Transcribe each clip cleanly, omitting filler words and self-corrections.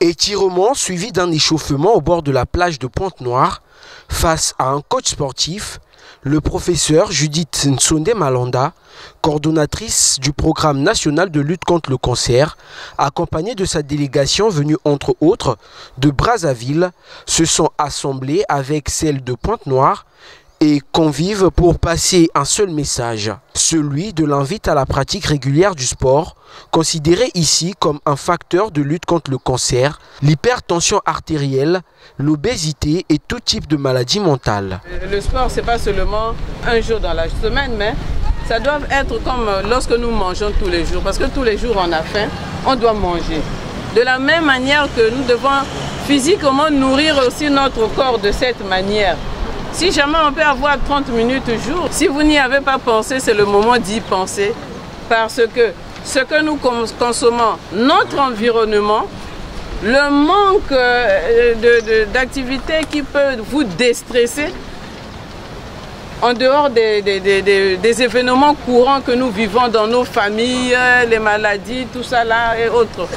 Étirement suivi d'un échauffement au bord de la plage de Pointe-Noire face à un coach sportif, le professeur Judith Nsonde Malanda, coordonnatrice du programme national de lutte contre le cancer, accompagnée de sa délégation venue entre autres de Brazzaville, se sont assemblés avec celle de Pointe-Noire et convivent pour passer un seul message, celui de l'invite à la pratique régulière du sport, considéré ici comme un facteur de lutte contre le cancer, l'hypertension artérielle, l'obésité et tout type de maladie mentale. Le sport, ce n'est pas seulement un jour dans la semaine, mais ça doit être comme lorsque nous mangeons tous les jours, parce que tous les jours on a faim, on doit manger. De la même manière que nous devons physiquement nourrir aussi notre corps de cette manière. Si jamais on peut avoir 30 minutes au jour, si vous n'y avez pas pensé, c'est le moment d'y penser. Parce que ce que nous consommons, notre environnement, le manque d'activité qui peut vous déstresser, en dehors des événements courants que nous vivons dans nos familles, les maladies, tout ça là et autres.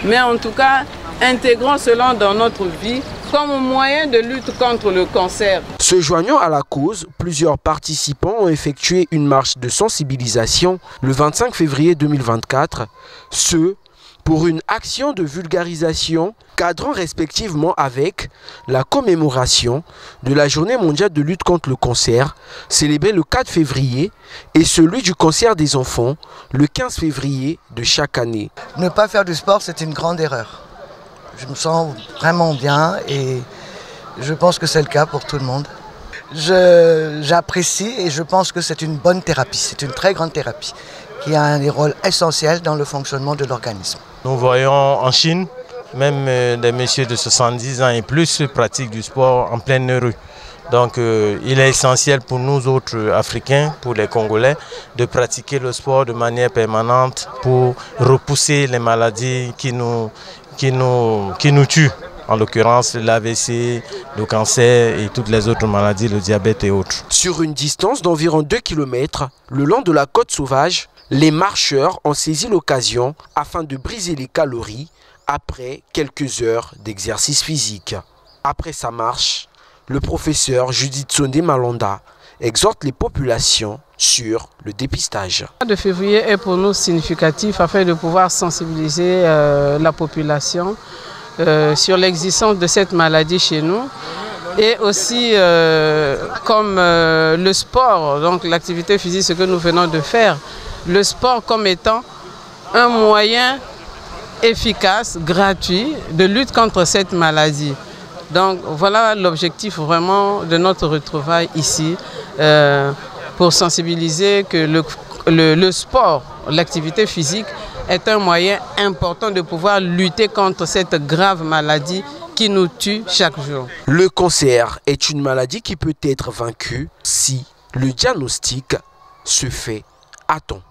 Mais en tout cas, intégrons cela dans notre vie comme moyen de lutte contre le cancer. Se joignant à la cause, plusieurs participants ont effectué une marche de sensibilisation le 25 février 2024, pour une action de vulgarisation cadrant respectivement avec la commémoration de la Journée mondiale de lutte contre le cancer, célébrée le 4 février, et celui du cancer des enfants, le 15 février de chaque année. Ne pas faire du sport, c'est une grande erreur. Je me sens vraiment bien et je pense que c'est le cas pour tout le monde. J'apprécie et je pense que c'est une bonne thérapie, c'est une très grande thérapie qui a un rôle essentiel dans le fonctionnement de l'organisme. Nous voyons en Chine, même des messieurs de 70 ans et plus pratiquent du sport en pleine rue. Donc il est essentiel pour nous autres Africains, pour les Congolais, de pratiquer le sport de manière permanente pour repousser les maladies qui nous tuent. En l'occurrence l'AVC, le cancer et toutes les autres maladies, le diabète et autres. Sur une distance d'environ 2 km, le long de la côte sauvage, les marcheurs ont saisi l'occasion afin de briser les calories après quelques heures d'exercice physique. Après sa marche, le professeur Judith Nsonde Malanda exhorte les populations sur le dépistage. Le mois de février est pour nous significatif afin de pouvoir sensibiliser la population sur l'existence de cette maladie chez nous. Et aussi comme le sport, donc l'activité physique, ce que nous venons de faire, le sport comme étant un moyen efficace, gratuit de lutte contre cette maladie. Donc voilà l'objectif vraiment de notre retrouvaille ici, pour sensibiliser que le sport, l'activité physique est un moyen important de pouvoir lutter contre cette grave maladie qui nous tue chaque jour. Le cancer est une maladie qui peut être vaincue si le diagnostic se fait à temps.